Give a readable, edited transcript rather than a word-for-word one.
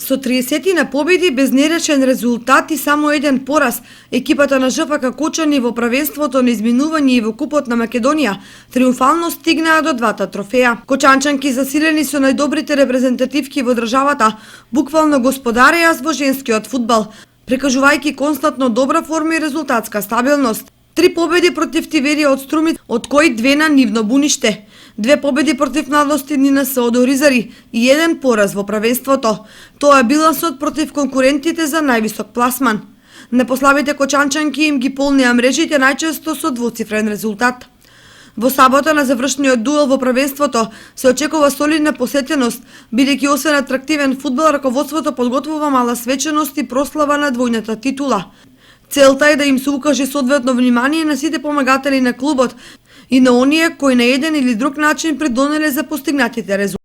Со 30 на победи без неречен резултат и само еден пораз, екипата на ЖФК Кочани во правенството на изминување и во Купот на Македонија триумфално стигнаа до двата трофеја. Кочанчанки засилени со најдобрите репрезентативки во државата, буквално господареа во женскиот фудбал, прекажувајќи константно добра форма и резултатска стабилност. 3 победи против Тиверија од Струмиц, од кои 2 на нивно буниште. 2 победи против Младости НС од Оризари и 1 пораз во правенството. Тоа е билансот против конкурентите за највисок пласман. Непослабите кочанчанки им ги полнеа мрежите најчесто со двоцифрен резултат. Во сабота на завршниот дуел во правенството се очекува солидна посетеност, бидејќи освен атрактивен фудбал, раководството подготвува мала свеченост и прослава на двојната титула. Целта е да им се укаже соодветно внимание на сите помагатели на клубот и на оние кои на еден или друг начин придонеле за постигнатите резултати.